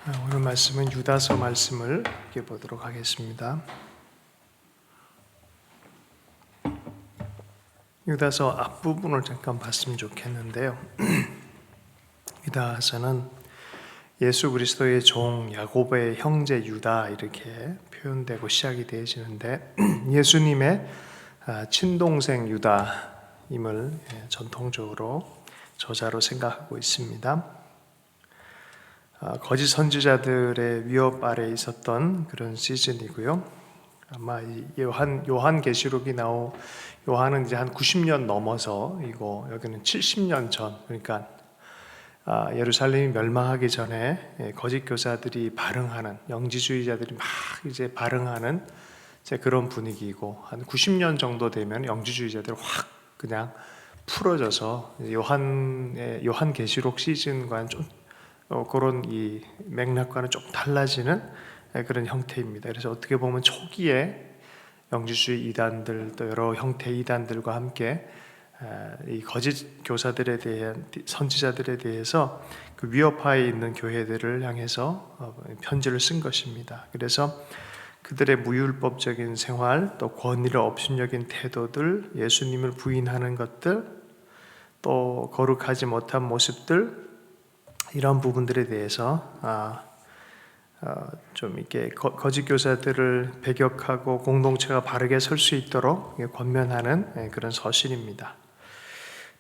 오늘 말씀은 유다서 말씀을 보도록 하겠습니다. 유다서 앞부분을 잠깐 봤으면 좋겠는데요. 유다서는 예수 그리스도의 종 야고보의 형제 유다 이렇게 표현되고 시작이 되어지는데 예수님의 친동생 유다임을 전통적으로 저자로 생각하고 있습니다. 거짓 선지자들의 위협 아래 있었던 그런 시즌이고요. 아마 요한계시록이 요한은 이제 한 90년 넘어서 이거 여기는 70년 전, 그러니까 예루살렘이 멸망하기 전에 거짓 교사들이 발흥하는, 영지주의자들이 막 이제 발흥하는 이제 그런 분위기이고, 한 90년 정도 되면 영지주의자들이 확 그냥 풀어져서 요한계시록 시즌과는 좀 그런 이 맥락과는 좀 달라지는 그런 형태입니다. 그래서 어떻게 보면 초기에 영지주의 이단들 또 여러 형태 이단들과 함께 이 거짓 교사들에 대한 선지자들에 대해서 그 위협하에 있는 교회들을 향해서 편지를 쓴 것입니다. 그래서 그들의 무율법적인 생활, 또 권위를 업신여긴 태도들, 예수님을 부인하는 것들, 또 거룩하지 못한 모습들, 이런 부분들에 대해서 좀 이렇게 거짓 교사들을 배격하고 공동체가 바르게 설 수 있도록 권면하는 그런 서신입니다.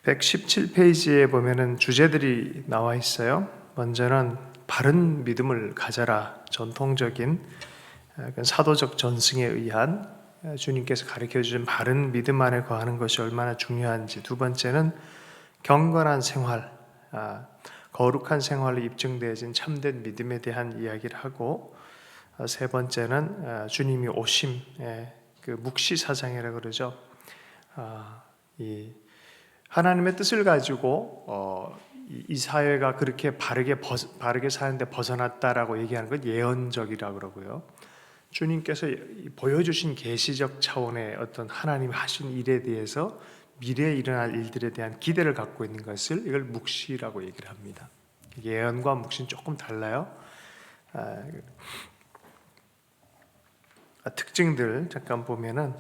117페이지에 보면은 주제들이 나와 있어요. 먼저는 바른 믿음을 가져라. 전통적인 사도적 전승에 의한 주님께서 가르쳐 주신 바른 믿음 안에 거하는 것이 얼마나 중요한지. 두 번째는 경건한 생활, 거룩한 생활로 입증되어진 참된 믿음에 대한 이야기를 하고, 세 번째는 주님이 오심, 그 묵시사상이라고 그러죠. 이 하나님의 뜻을 가지고 이 사회가 그렇게 바르게 사는데 벗어났다라고 얘기하는 건 예언적이라고 그러고요. 주님께서 보여주신 계시적 차원의 어떤 하나님이 하신 일에 대해서 미래에 일어날 일들에 대한 기대를 갖고 있는 것을 이걸 묵시라고 얘기를 합니다. 예언과 묵시는 조금 달라요. 특징들 잠깐 보면은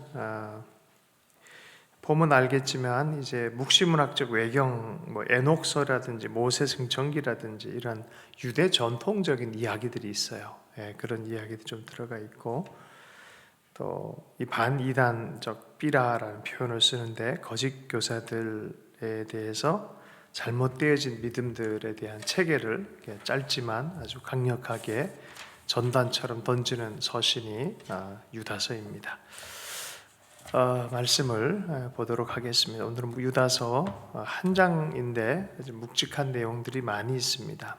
보면 알겠지만 이제 묵시문학적 외경, 뭐 에녹서라든지 모세승천기라든지 이런 유대 전통적인 이야기들이 있어요. 그런 이야기도 좀 들어가 있고, 또 이 반이단적 삐라라는 표현을 쓰는데 거짓 교사들에 대해서 잘못되어진 믿음들에 대한 체계를 짧지만 아주 강력하게 전단처럼 던지는 서신이 유다서입니다. 말씀을 보도록 하겠습니다. 오늘은 유다서 한 장인데 아주 묵직한 내용들이 많이 있습니다.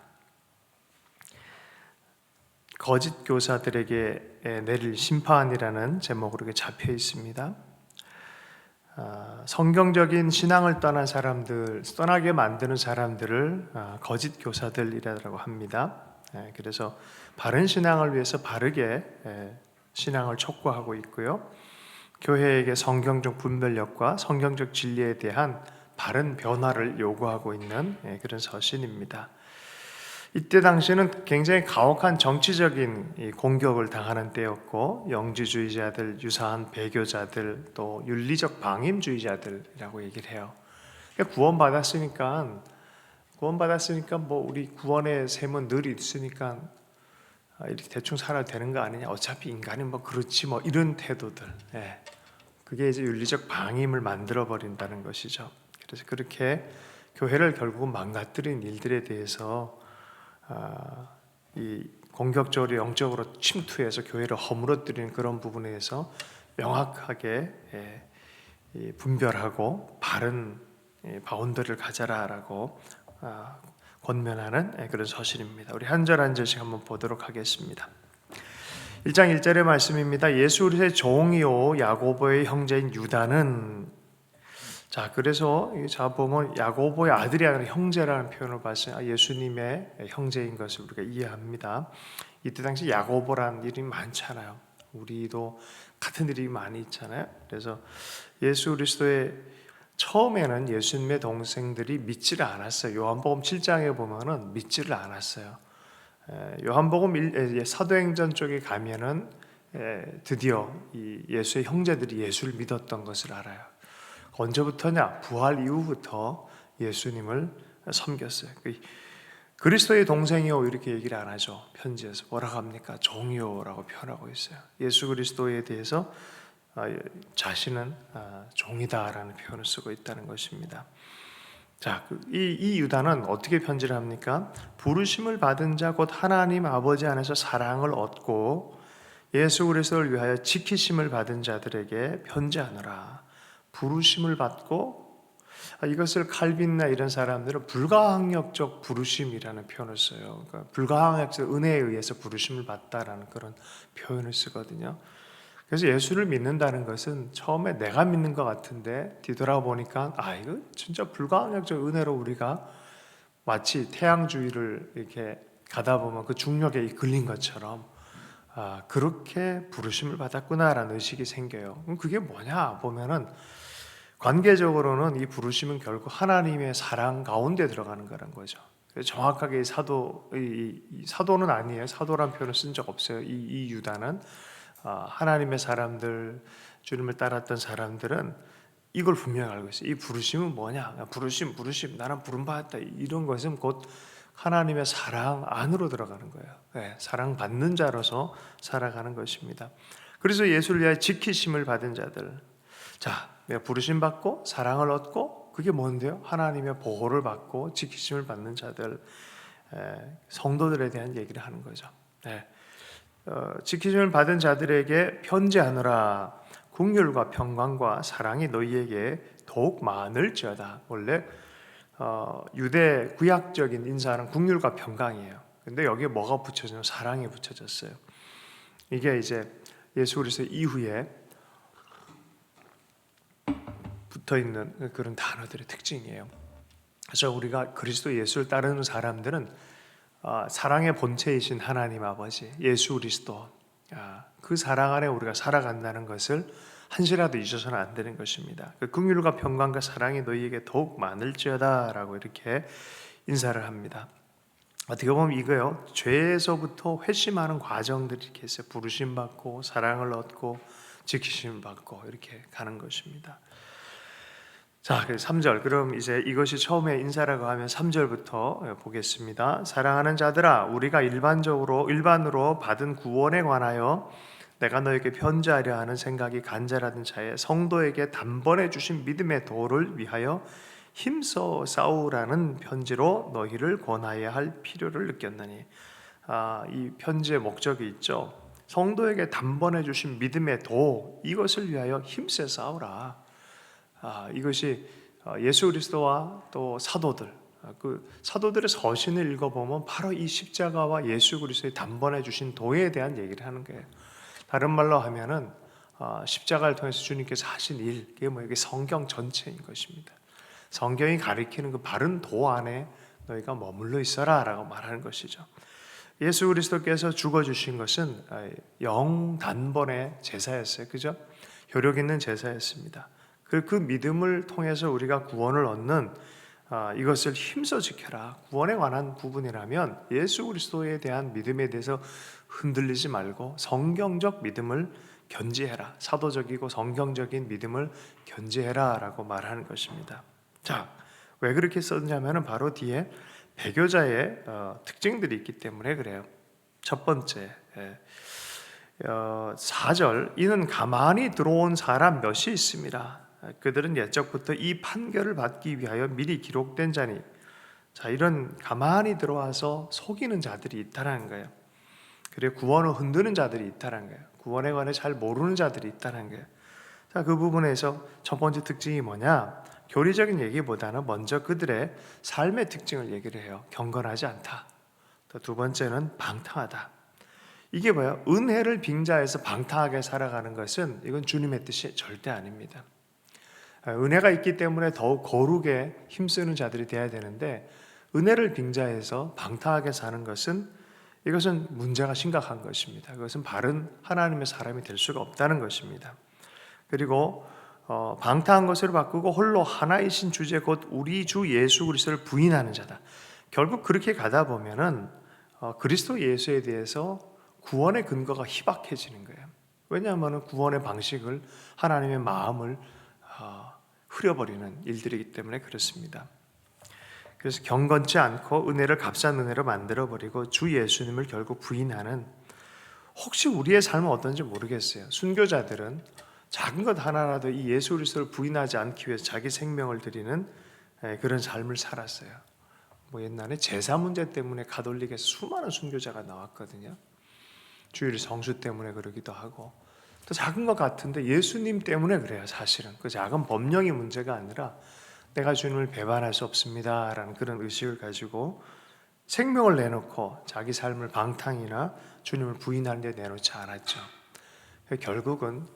거짓 교사들에게 내릴 심판이라는 제목으로 이렇게 잡혀 있습니다. 성경적인 신앙을 떠난 사람들, 떠나게 만드는 사람들을 거짓 교사들이라고 합니다. 그래서 바른 신앙을 위해서 바르게 신앙을 촉구하고 있고요. 교회에게 성경적 분별력과 성경적 진리에 대한 바른 변화를 요구하고 있는 그런 서신입니다. 이때 당시에는 굉장히 가혹한 정치적인 공격을 당하는 때였고, 영지주의자들, 유사한 배교자들, 또 윤리적 방임주의자들이라고 얘기를 해요. 그러니까 구원받았으니까 뭐 우리 구원의 셈은 늘 있으니까 이렇게 대충 살아도 되는 거 아니냐, 어차피 인간이 뭐 그렇지 뭐 이런 태도들, 그게 이제 윤리적 방임을 만들어 버린다는 것이죠. 그래서 그렇게 교회를 결국은 망가뜨린 일들에 대해서 이 공격적으로 영적으로 침투해서 교회를 허물어뜨리는 그런 부분에서 명확하게 분별하고 바른 바운더리를 가져라라고 권면하는 그런 서신입니다. 우리 한 절 한 절씩 한번 보도록 하겠습니다. 1장 1절의 말씀입니다. 예수 그리스도의 종이요 야고보의 형제인 유다는, 그래서 보면 야고보의 아들이 아니라 형제라는 표현을 봤어요. 예수님의 형제인 것을 우리가 이해합니다. 이때 당시 야고보라는 이름이 많잖아요. 우리도 같은 이름이 많이 있잖아요. 그래서 예수 그리스도의 처음에는 예수님의 동생들이 믿지를 않았어요. 요한복음 7장에 보면은 믿지를 않았어요. 요한복음 사도행전 쪽에 가면은 드디어 이 예수의 형제들이 예수를 믿었던 것을 알아요. 언제부터냐? 부활 이후부터 예수님을 섬겼어요. 그리스도의 동생이요 이렇게 얘기를 안 하죠. 편지에서 뭐라고 합니까? 종이요라고 표현하고 있어요. 예수 그리스도에 대해서 자신은 종이다라는 표현을 쓰고 있다는 것입니다. 자, 이 유다는 어떻게 편지를 합니까? 부르심을 받은 자 곧 하나님 아버지 안에서 사랑을 얻고 예수 그리스도를 위하여 지키심을 받은 자들에게 편지하노라. 부르심을 받고 이것을 칼빈이나 이런 사람들은 불가항력적 부르심이라는 표현을 써요. 그러니까 불가항력적 은혜에 의해서 부르심을 받다라는 그런 표현을 쓰거든요. 그래서 예수를 믿는다는 것은 처음에 내가 믿는 것 같은데 뒤돌아보니까 이거 진짜 불가항력적 은혜로 우리가 마치 태양주위를 이렇게 가다 보면 그 중력에 이끌린 것처럼 그렇게 부르심을 받았구나라는 의식이 생겨요. 그럼 그게 뭐냐 보면은 관계적으로는 이 부르심은 결국 하나님의 사랑 가운데 들어가는 거란 거죠. 정확하게 사도는 아니에요. 사도란 표현을 쓴 적 없어요. 이 유다는 하나님의 사람들, 주님을 따랐던 사람들은 이걸 분명히 알고 있어요. 이 부르심은 뭐냐? 부르심, 나는 부름받았다. 이런 것은 곧 하나님의 사랑 안으로 들어가는 거예요. 사랑받는 자로서 살아가는 것입니다. 그래서 예수를 위하여 지키심을 받은 자들. 자, 내가 부르심 받고 사랑을 얻고 그게 뭔데요? 하나님의 보호를 받고 지키심을 받는 자들, 성도들에 대한 얘기를 하는 거죠. 지키심을 받은 자들에게 편지하노라. 긍휼과 평강과 사랑이 너희에게 더욱 많을지어다. 원래 유대 구약적인 인사는 긍휼과 평강이에요. 근데 여기에 뭐가 붙여져요? 사랑이 붙여졌어요. 이게 이제 예수 그리스도 이후에 붙어 있는 그런 단어들의 특징이에요. 그래서 우리가 그리스도 예수를 따르는 사람들은 사랑의 본체이신 하나님 아버지, 예수 그리스도, 그 사랑 안에 우리가 살아간다는 것을 한시라도 잊어서는 안 되는 것입니다. 그 긍휼과 평강과 사랑이 너희에게 더욱 많을지어다라고 이렇게 인사를 합니다. 어떻게 보면 이거요, 죄에서부터 회심하는 과정들이 이렇게 있어요. 부르심 받고 사랑을 얻고 지키심 받고 이렇게 가는 것입니다. 자, 3절. 그럼 이제 이것이 처음에 인사라고 하면 3절부터 보겠습니다. 사랑하는 자들아, 우리가 일반으로 받은 구원에 관하여 내가 너에게 편지하려 하는 생각이 간절하던 차에 성도에게 단번에 주신 믿음의 도를 위하여 힘써 싸우라는 편지로 너희를 권하여야 할 필요를 느꼈나니. 이 편지의 목적이 있죠. 성도에게 단번에 주신 믿음의 도, 이것을 위하여 힘써 싸우라. 이것이 예수 그리스도와 또 사도들, 그 사도들의 서신을 읽어보면 바로 이 십자가와 예수 그리스도의 단번에 주신 도에 대한 얘기를 하는 거예요. 다른 말로 하면은 십자가를 통해서 주님께서 하신 일, 이게 성경 전체인 것입니다. 성경이 가리키는 그 바른 도 안에 너희가 머물러 있어라라고 말하는 것이죠. 예수 그리스도께서 죽어주신 것은 영단번의 제사였어요, 그죠? 효력 있는 제사였습니다. 그 믿음을 통해서 우리가 구원을 얻는 이것을 힘써 지켜라. 구원에 관한 부분이라면 예수 그리스도에 대한 믿음에 대해서 흔들리지 말고 성경적 믿음을 견지해라. 사도적이고 성경적인 믿음을 견지해라 라고 말하는 것입니다. 자, 왜 그렇게 썼냐면 바로 뒤에 배교자의 특징들이 있기 때문에 그래요. 첫 번째, 4절, 이는 가만히 들어온 사람 몇이 있습니다. 그들은 옛적부터 이 판결을 받기 위하여 미리 기록된 자니. 자, 이런 가만히 들어와서 속이는 자들이 있다는 거예요. 그리고 구원을 흔드는 자들이 있다는 거예요. 구원에 관해 잘 모르는 자들이 있다는 거예요. 자, 그 부분에서 첫 번째 특징이 뭐냐? 교리적인 얘기보다는 먼저 그들의 삶의 특징을 얘기를 해요. 경건하지 않다. 또 두 번째는 방탕하다. 이게 뭐예요? 은혜를 빙자해서 방탕하게 살아가는 것은 이건 주님의 뜻이 절대 아닙니다. 은혜가 있기 때문에 더욱 거룩에 힘쓰는 자들이 되어야 되는데, 은혜를 빙자해서 방탕하게 사는 것은 이것은 문제가 심각한 것입니다. 그것은 바른 하나님의 사람이 될 수가 없다는 것입니다. 그리고 방탕한 것을 바꾸고 홀로 하나이신 주제 곧 우리 주 예수 그리스도를 부인하는 자다. 결국 그렇게 가다 보면은 그리스도 예수에 대해서 구원의 근거가 희박해지는 거예요. 왜냐하면 구원의 방식을, 하나님의 마음을 흐려버리는 일들이기 때문에 그렇습니다. 그래서 경건치 않고 은혜를 값싼 은혜로 만들어버리고 주 예수님을 결국 부인하는, 혹시 우리의 삶은 어떤지 모르겠어요. 순교자들은 작은 것 하나라도 이 예수 그리스도를 부인하지 않기 위해서 자기 생명을 드리는 그런 삶을 살았어요. 옛날에 제사 문제 때문에 가톨릭에서 수많은 순교자가 나왔거든요. 주일 성수 때문에 그러기도 하고, 또 작은 것 같은데 예수님 때문에 그래요. 사실은 그 작은 법령이 문제가 아니라 내가 주님을 배반할 수 없습니다 라는 그런 의식을 가지고 생명을 내놓고 자기 삶을 방탕이나 주님을 부인하는 데 내놓지 않았죠. 결국은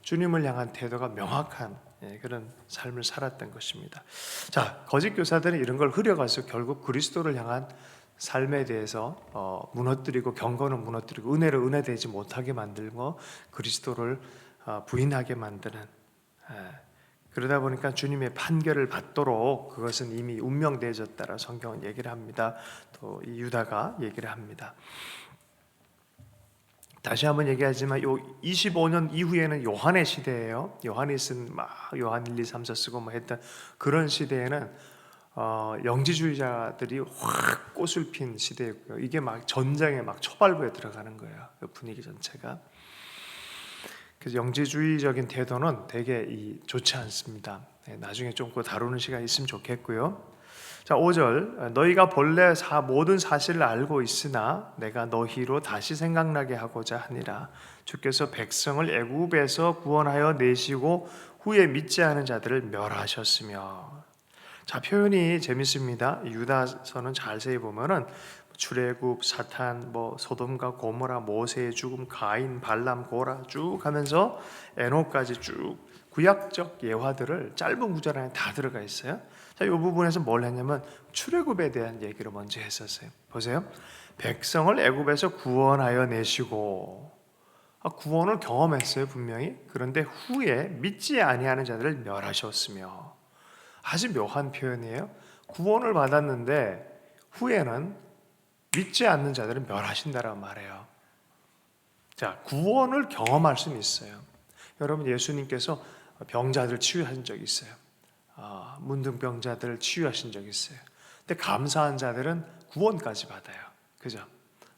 주님을 향한 태도가 명확한 그런 삶을 살았던 것입니다. 자, 거짓 교사들은 이런 걸 흐려가서 결국 그리스도를 향한 삶에 대해서 무너뜨리고, 경건은 무너뜨리고, 은혜를 은혜되지 못하게 만들고 그리스도를 부인하게 만드는, 그러다 보니까 주님의 판결을 받도록 그것은 이미 운명되어졌다라 성경은 얘기를 합니다. 또 이 유다가 얘기를 합니다. 다시 한번 얘기하지만 요 25년 이후에는 요한의 시대예요. 요한이 쓴 요한 1, 2, 3, 4 쓰고 했던 그런 시대에는 영지주의자들이 확 꽃을 핀 시대였고요. 이게 막 전쟁의 막 초발부에 들어가는 거예요. 그 분위기 전체가. 그래서 영지주의적인 태도는 되게 좋지 않습니다. 나중에 좀 다루는 시간이 있으면 좋겠고요. 자, 5절, 너희가 본래 모든 사실을 알고 있으나 내가 너희로 다시 생각나게 하고자 하니라. 주께서 백성을 애굽에서 구원하여 내시고 후에 믿지 않은 자들을 멸하셨으며. 자, 표현이 재밌습니다. 유다서는 자세히 보면은 출애굽, 사탄, 소돔과 고모라, 모세의 죽음, 가인, 발람, 고라 쭉 하면서 에녹까지 쭉 구약적 예화들을 짧은 구절 안에 다 들어가 있어요. 자, 이 부분에서 뭘 했냐면 출애굽에 대한 얘기를 먼저 했었어요. 보세요. 백성을 애굽에서 구원하여 내시고, 구원을 경험했어요, 분명히. 그런데 후에 믿지 아니하는 자들을 멸하셨으며. 아주 묘한 표현이에요. 구원을 받았는데 후에는 믿지 않는 자들은 멸하신다라고 말해요. 자, 구원을 경험할 수는 있어요. 여러분, 예수님께서 병자들 치유하신 적이 있어요. 문둥병자들을 치유하신 적이 있어요. 근데 감사한 자들은 구원까지 받아요. 그죠?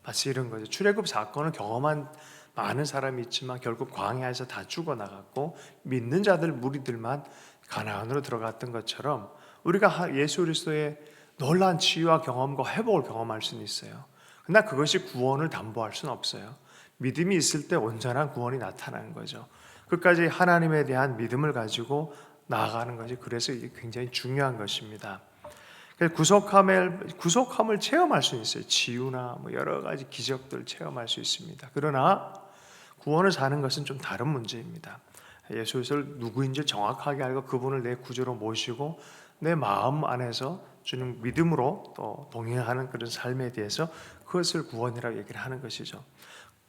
마치 이런 거죠. 출애굽 사건을 경험한 많은 사람이 있지만 결국 광야에서 다 죽어나갔고 믿는 자들 무리들만 가나안으로 들어갔던 것처럼 우리가 예수 그리스도의 놀라운 치유와 경험과 회복을 경험할 수는 있어요. 그러나 그것이 구원을 담보할 수는 없어요. 믿음이 있을 때 온전한 구원이 나타나는 거죠. 끝까지 하나님에 대한 믿음을 가지고 나아가는 것이 그래서 이게 굉장히 중요한 것입니다. 구속함을 체험할 수 있어요. 치유나 여러 가지 기적들 체험할 수 있습니다. 그러나 구원을 사는 것은 좀 다른 문제입니다. 예수 그리스도를 누구인지 정확하게 알고 그분을 내 구주로 모시고 내 마음 안에서 주님 믿음으로 또 동행하는 그런 삶에 대해서 그것을 구원이라고 얘기를 하는 것이죠.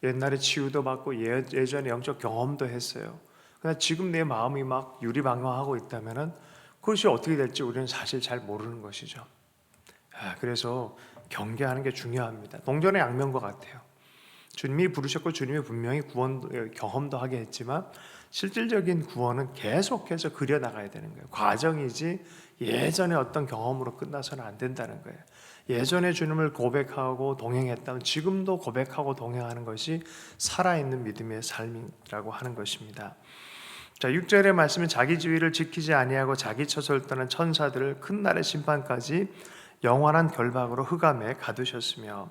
옛날에 치유도 받고 예전에 영적 경험도 했어요. 그러나 지금 내 마음이 막 유리방황하고 있다면은 그것이 어떻게 될지 우리는 사실 잘 모르는 것이죠. 그래서 경계하는 게 중요합니다. 동전의 양면과 같아요. 주님이 부르셨고 주님이 분명히 구원 경험도 하게 했지만 실질적인 구원은 계속해서 그려나가야 되는 거예요. 과정이지 예전에 어떤 경험으로 끝나서는 안 된다는 거예요. 예전에 주님을 고백하고 동행했다면 지금도 고백하고 동행하는 것이 살아있는 믿음의 삶이라고 하는 것입니다. 자, 6절의 말씀은 자기 지위를 지키지 아니하고 자기 처소를 떠난 천사들을 큰 날의 심판까지 영원한 결박으로 흑암에 가두셨으며,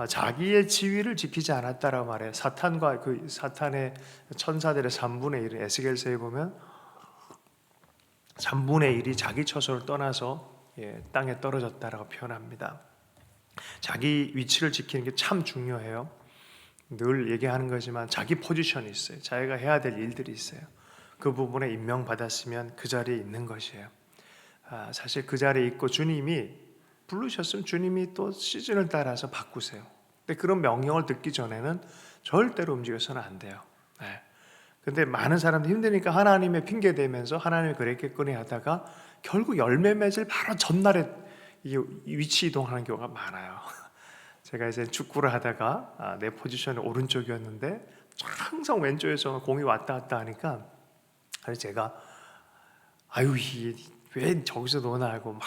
자기의 지위를 지키지 않았다라고 말해요. 사탄과 그 사탄의 천사들의 3분의 1을 에스겔서에 보면 3분의 1이 자기 처소를 떠나서 땅에 떨어졌다라고 표현합니다. 자기 위치를 지키는 게 참 중요해요. 늘 얘기하는 거지만 자기 포지션이 있어요. 자기가 해야 될 일들이 있어요. 그 부분에 임명받았으면 그 자리에 있는 것이에요. 사실 그 자리에 있고 주님이 부르셨으면 주님이 또 시즌을 따라서 바꾸세요. 근데 그런 명령을 듣기 전에는 절대로 움직여서는 안 돼요. 근데 많은 사람들이 힘드니까 하나님의 핑계 대면서 하나님이 그랬겠거니 하다가 결국 열매 맺을 바로 전날에 위치 이동하는 경우가 많아요. 제가 이제 축구를 하다가 내 포지션이 오른쪽이었는데 항상 왼쪽에서 공이 왔다 갔다 하니까 제가 아유 왜 저기서 노나 하고 막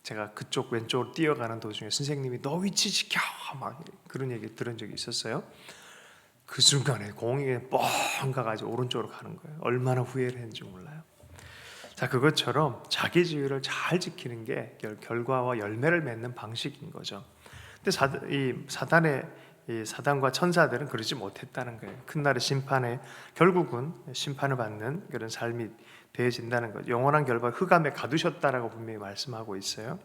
제가 그쪽 왼쪽으로 뛰어가는 도중에 선생님이 너 위치 지켜 막 그런 얘기 들은 적이 있었어요. 그 순간에 공이 뻥 가가지고 오른쪽으로 가는 거예요. 얼마나 후회를 했는지 몰라요. 자, 그것처럼 자기 지위를 잘 지키는 게 결과와 열매를 맺는 방식인 거죠. 근데 사단과 천사들은 그러지 못했다는 거예요. 큰 날의 심판에 결국은 심판을 받는 그런 삶이 되어진다는 거죠. 영원한 결과 흑암에 가두셨다라고 분명히 말씀하고 있어요.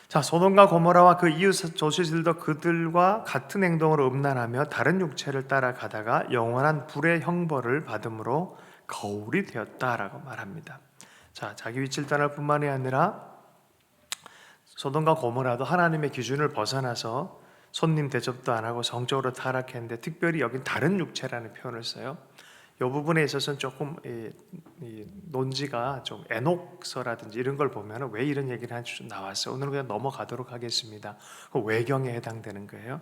자, 소돔과 고모라와 그 이웃 조실들도 그들과 같은 행동으로 음란하며 다른 육체를 따라가다가 영원한 불의 형벌을 받음으로 거울이 되었다라고 말합니다. 자, 자기 위치를 떠날 뿐만이 아니라 소돔과 고모라도 하나님의 기준을 벗어나서 손님 대접도 안 하고 성적으로 타락했는데 특별히 여긴 다른 육체라는 표현을 써요. 이 부분에 있어서는 조금 이 논지가 좀 에녹서라든지 이런 걸 보면 왜 이런 얘기를 하는지 좀 나왔어요. 오늘은 그냥 넘어가도록 하겠습니다. 그 외경에 해당되는 거예요.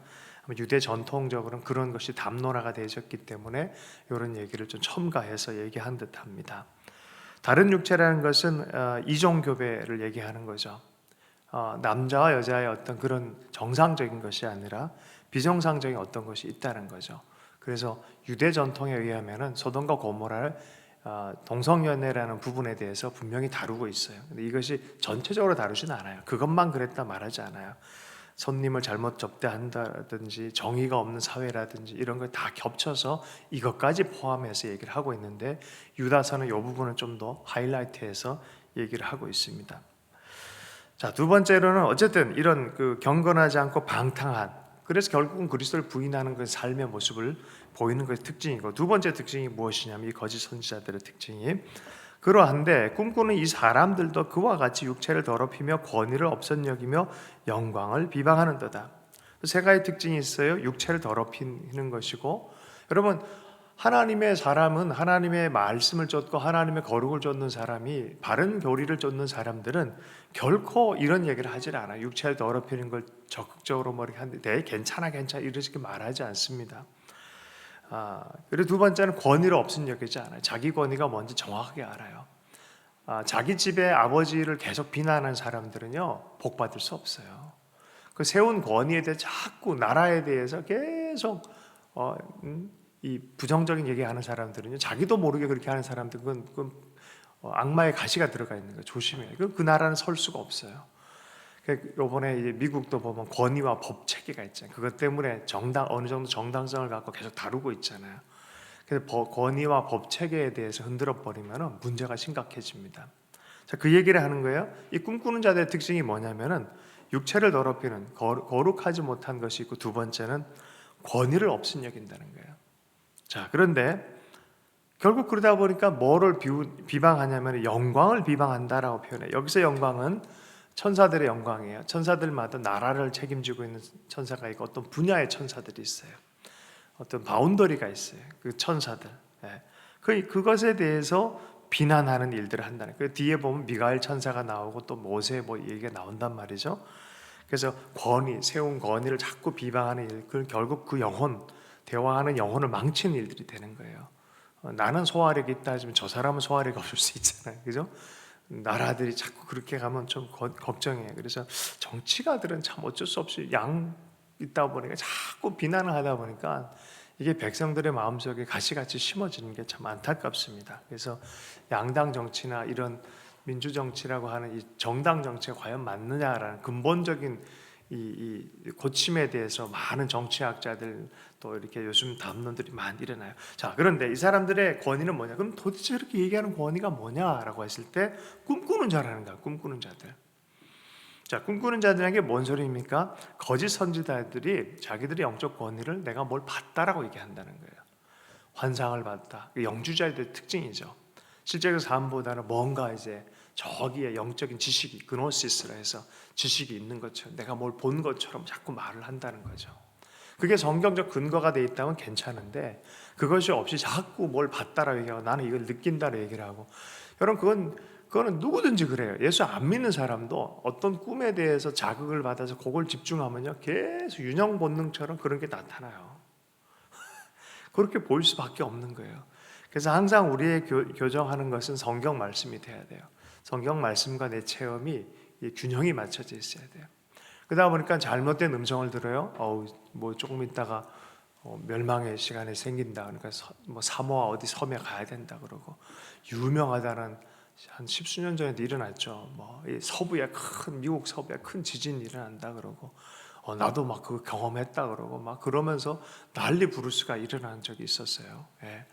유대 전통적으로는 그런 것이 담론화가 되어졌기 때문에 이런 얘기를 좀 첨가해서 얘기한 듯합니다. 다른 육체라는 것은 이종교배를 얘기하는 거죠. 남자와 여자의 어떤 그런 정상적인 것이 아니라 비정상적인 어떤 것이 있다는 거죠. 그래서 유대 전통에 의하면은 소돔과 고모라를 동성연애라는 부분에 대해서 분명히 다루고 있어요. 근데 이것이 전체적으로 다루진 않아요. 그것만 그랬다 말하지 않아요. 손님을 잘못 접대한다든지 정의가 없는 사회라든지 이런 걸 다 겹쳐서 이것까지 포함해서 얘기를 하고 있는데 유다서는 이 부분을 좀 더 하이라이트해서 얘기를 하고 있습니다. 자, 두 번째로는 어쨌든 이런 그 경건하지 않고 방탕한, 그래서 결국은 그리스도를 부인하는 그 삶의 모습을 보이는 것이 특징이고, 두 번째 특징이 무엇이냐면 이 거짓 선지자들의 특징이 그러한데 꿈꾸는 이 사람들도 그와 같이 육체를 더럽히며 권위를 없선 여기며 영광을 비방하는도다. 세 가지 특징이 있어요. 육체를 더럽히는 것이고, 여러분 하나님의 사람은 하나님의 말씀을 쫓고 하나님의 거룩을 쫓는 사람이, 바른 교리를 쫓는 사람들은 결코 이런 얘기를 하질 않아요. 육체를 더럽히는 걸 적극적으로 뭐 이렇게 하는데 괜찮아 이렇게 말하지 않습니다. 그리고 두 번째는 권위를 없은 여기지 않아요. 자기 권위가 뭔지 정확하게 알아요. 자기 집의 아버지를 계속 비난하는 사람들은요 복 받을 수 없어요. 그 세운 권위에 대해 자꾸 나라에 대해서 계속 이 부정적인 얘기하는 사람들은요, 자기도 모르게 그렇게 하는 사람들은 그건 악마의 가시가 들어가 있는 거예요. 조심해요. 그 나라는 설 수가 없어요. 이번에 미국도 보면 권위와 법 체계가 있잖아요. 그것 때문에 어느 정도 정당성을 갖고 계속 다루고 있잖아요. 그래서 권위와 법 체계에 대해서 흔들어 버리면 문제가 심각해집니다. 자, 그 얘기를 하는 거예요. 이 꿈꾸는 자들의 특징이 뭐냐면은 육체를 더럽히는 거룩하지 못한 것이 있고, 두 번째는 권위를 없인 여긴다는 거예요. 자, 그런데 결국 그러다 보니까 뭐를 비방하냐면 영광을 비방한다라고 표현해요. 여기서 영광은 천사들의 영광이에요. 천사들마다 나라를 책임지고 있는 천사가 있고 어떤 분야의 천사들이 있어요. 어떤 바운더리가 있어요. 그 천사들. 그것에 대해서 비난하는 일들을 한다는 거예요. 뒤에 보면 미가엘 천사가 나오고 또 모세 뭐 얘기가 나온단 말이죠. 그래서 세운 권위를 자꾸 비방하는 일, 그 결국 그 영혼, 대화하는 영혼을 망치는 일들이 되는 거예요. 나는 소화력이 있다 하지만 저 사람은 소화력이 없을 수 있잖아요. 그죠? 나라들이 자꾸 그렇게 가면 좀 걱정해요. 그래서 정치가들은 참 어쩔 수 없이 양 있다 보니까 자꾸 비난을 하다 보니까 이게 백성들의 마음속에 가시같이 심어지는 게 참 안타깝습니다. 그래서 양당 정치나 이런 민주 정치라고 하는 이 정당 정치가 과연 맞느냐라는 근본적인 이 고침에 대해서 많은 정치학자들 또 이렇게 요즘 담론들이 많이 일어나요. 자, 그런데 이 사람들의 권위는 뭐냐? 그럼 도대체 이렇게 얘기하는 권위가 뭐냐라고 했을 때 꿈꾸는 자라는 거야. 꿈꾸는 자들. 자, 꿈꾸는 자들에게 뭔 소리입니까? 거짓 선지자들이 자기들의 영적 권위를 내가 뭘 봤다라고 얘기한다는 거예요. 환상을 봤다. 영주자들의 특징이죠. 실제로 삶보다는 뭔가 이제 저기에 영적인 지식이, 그노시스라 해서 지식이 있는 것처럼, 내가 뭘 본 것처럼 자꾸 말을 한다는 거죠. 그게 성경적 근거가 돼 있다면 괜찮은데, 그것이 없이 자꾸 뭘 봤다라고 얘기하고 나는 이걸 느낀다라고 얘기를 하고, 여러분 그거는 누구든지 그래요. 예수 안 믿는 사람도 어떤 꿈에 대해서 자극을 받아서 그걸 집중하면요, 계속 윤형 본능처럼 그런 게 나타나요. 그렇게 보일 수밖에 없는 거예요. 그래서 항상 우리의 교정하는 것은 성경 말씀이 돼야 돼요. 성경 말씀과 내 체험이 이 균형이 맞춰져 있어야 돼요. 그러다 보니까 잘못된 음성을 들어요. 뭐 조금 있다가 멸망의 시간이 생긴다. 그러니까 뭐 사모아 어디 섬에 가야 된다 그러고, 유명하다는 한 십수년 전에도 일어났죠. 뭐 미국 서부에 큰 지진이 일어난다 그러고, 나도 막 그거 경험했다 그러고 막 그러면서 난리 부르스가 일어난 적이 있었어요. 예.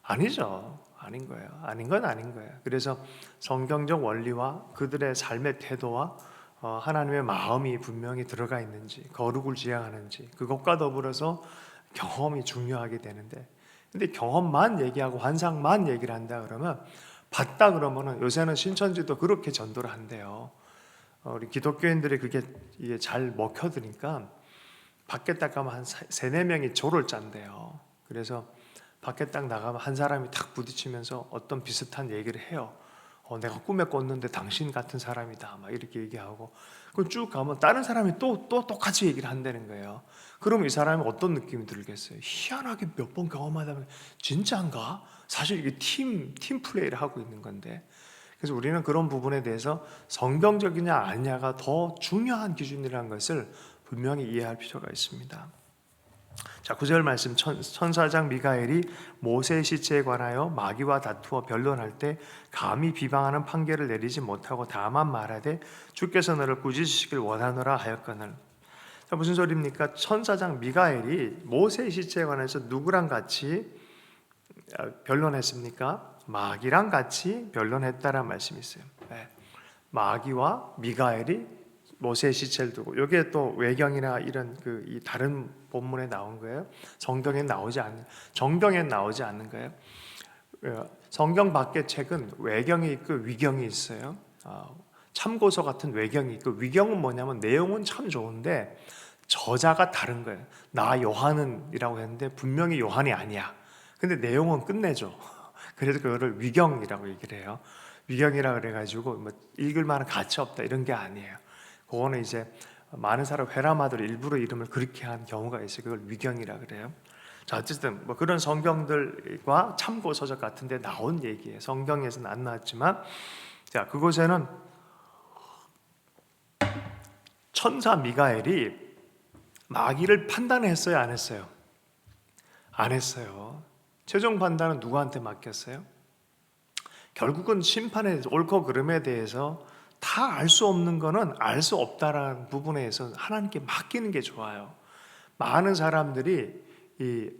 아니죠. 아닌 거예요. 아닌 건 아닌 거예요. 그래서 성경적 원리와 그들의 삶의 태도와 하나님의 마음이 분명히 들어가 있는지, 거룩을 지향하는지, 그것과 더불어서 경험이 중요하게 되는데, 근데 경험만 얘기하고 환상만 얘기를 한다 그러면, 봤다 그러면은 요새는 신천지도 그렇게 전도를 한대요. 우리 기독교인들이 이게 잘 먹혀드니까 밖에 딱 가면 한 세네 명이 조를 짠대요. 그래서 밖에 딱 나가면 한 사람이 탁 부딪히면서 어떤 비슷한 얘기를 해요. 내가 꿈에 꿨는데 당신 같은 사람이다, 막 이렇게 얘기하고, 그 쭉 가면 다른 사람이 또 똑같이 얘기를 한다는 거예요. 그러면 이 사람이 어떤 느낌이 들겠어요? 희한하게 몇 번 경험하다 보면 진짜인가? 사실 이게 팀 플레이를 하고 있는 건데, 그래서 우리는 그런 부분에 대해서 성경적이냐 아니냐가 더 중요한 기준이라는 것을 분명히 이해할 필요가 있습니다. 자, 9절 말씀, 천사장 미가엘이 모세의 시체에 관하여 마귀와 다투어 변론할 때 감히 비방하는 판결을 내리지 못하고 다만 말하되 주께서 너를 꾸짖으시길 원하노라 하였거늘. 자, 무슨 소리입니까? 천사장 미가엘이 모세의 시체에 관해서 누구랑 같이 변론했습니까? 마귀랑 같이 변론했다라는 말씀이 있어요. 네. 마귀와 미가엘이 모세의 시체를 두고, 이게 또 외경이나 이런 이 다른 본문에 나온 거예요. 정경에 나오지 않는 거예요. 성경 밖의 책은 외경이 있고 위경이 있어요. 참고서 같은 외경이 있고, 위경은 뭐냐면 내용은 참 좋은데 저자가 다른 거예요. 나 요한은이라고 했는데 분명히 요한이 아니야. 근데 내용은 끝내줘. 그래서 그거를 위경이라고 얘기를 해요. 위경이라 그래가지고 뭐 읽을 만한 가치 없다 이런 게 아니에요. 그거는 이제 많은 사람 회라마들 일부러 이름을 그렇게 한 경우가 있어요. 그걸 위경이라 그래요. 자, 어쨌든 뭐 그런 성경들과 참고 서적 같은데 나온 얘기예요. 성경에서는 안 나왔지만, 자, 그곳에는 천사 미가엘이 마귀를 판단했어요, 안 했어요? 안 했어요. 최종 판단은 누구한테 맡겼어요? 결국은 심판의 옳고 그름에 대해서 다 알 수 없는 거는 알 수 없다라는 부분에서 하나님께 맡기는 게 좋아요. 많은 사람들이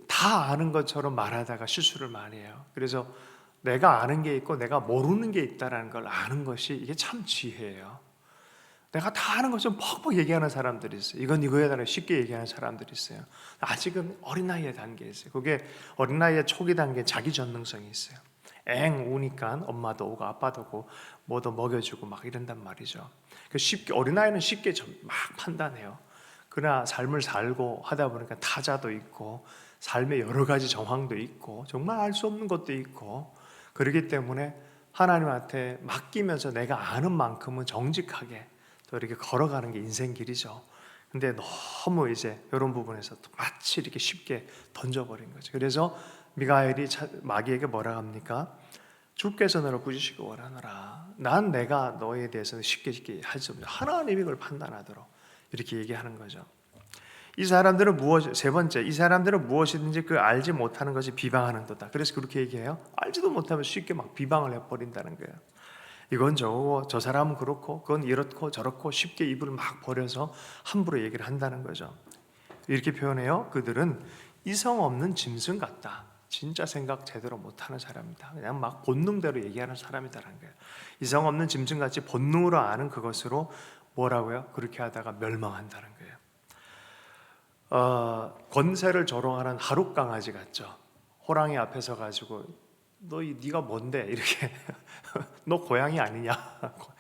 다 아는 것처럼 말하다가 실수를 많이 해요. 그래서 내가 아는 게 있고 내가 모르는 게 있다라는 걸 아는 것이 이게 참 지혜예요. 내가 다 아는 것처럼 퍽퍽 얘기하는 사람들이 있어요. 이건 이거에 대해 쉽게 얘기하는 사람들이 있어요. 아직은 어린 나이의 단계에 있어요. 그게 어린 나이의 초기 단계 자기 전능성이 있어요. 엥 우니까 엄마도 오고 아빠도 오고 뭐도 먹여주고 막 이런단 말이죠. 쉽게, 어린아이는 쉽게 막 판단해요. 그러나 삶을 살고 하다 보니까 타자도 있고 삶의 여러 가지 정황도 있고 정말 알 수 없는 것도 있고, 그렇기 때문에 하나님한테 맡기면서 내가 아는 만큼은 정직하게 또 이렇게 걸어가는 게 인생 길이죠. 근데 너무 이제 이런 부분에서 마치 이렇게 쉽게 던져버린 거죠. 그래서 미가엘이 마귀에게 뭐라 합니까? 주께서 너를 꾸짖으시기 원하노라. 난 내가 너에 대해서는 쉽게 할 수 없다. 하나님이 그걸 판단하도록 이렇게 얘기하는 거죠. 이 사람들은 세 번째, 이 사람들은 무엇이든지 그 알지 못하는 것이 비방하는 도다. 그래서 그렇게 얘기해요. 알지도 못하면 쉽게 막 비방을 해버린다는 거예요. 이건 저거, 저 사람은 그렇고 그건 이렇고 저렇고 쉽게 입을 막 버려서 함부로 얘기를 한다는 거죠. 이렇게 표현해요. 그들은 이성 없는 짐승 같다. 진짜 생각 제대로 못하는 사람이다. 그냥 막 본능대로 얘기하는 사람이다라는 거예요. 이성 없는 짐승같이 본능으로 아는 그것으로 뭐라고요? 그렇게 하다가 멸망한다는 거예요. 권세를 조롱하는 하룻 강아지 같죠. 호랑이 앞에 서 가지고 네가 뭔데? 이렇게 너 고양이 아니냐?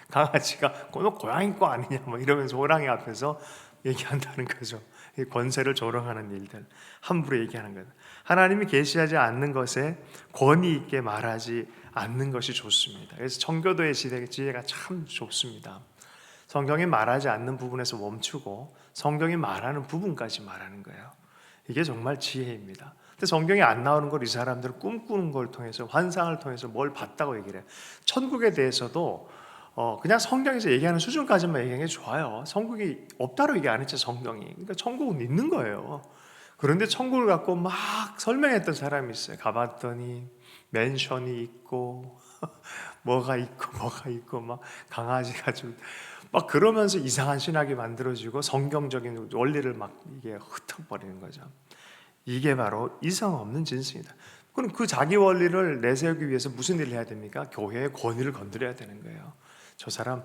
강아지가 너 고양이 거 아니냐? 뭐 이러면서 호랑이 앞에서 얘기한다는 거죠. 이 권세를 조롱하는 일들 함부로 얘기하는 거예요. 하나님이 계시하지 않는 것에 권위 있게 말하지 않는 것이 좋습니다. 그래서 청교도의 지혜가 참 좋습니다. 성경이 말하지 않는 부분에서 멈추고 성경이 말하는 부분까지 말하는 거예요. 이게 정말 지혜입니다. 근데 성경에 안 나오는 걸 이 사람들은 꿈꾸는 걸 통해서, 환상을 통해서 뭘 봤다고 얘기를 해요. 천국에 대해서도 그냥 성경에서 얘기하는 수준까지만 얘기하는 게 좋아요. 천국이 없다고 얘기 안 했죠, 성경이. 그러니까 천국은 있는 거예요. 그런데 천국을 갖고 막 설명했던 사람이 있어요. 가봤더니 맨션이 있고 뭐가 있고 막 강아지가 좀 막 그러면서 이상한 신학이 만들어지고 성경적인 원리를 막 이게 흩어버리는 거죠. 이게 바로 이성 없는 진승이다. 그럼 그 자기 원리를 내세우기 위해서 무슨 일을 해야 됩니까? 교회의 권위를 건드려야 되는 거예요. 저 사람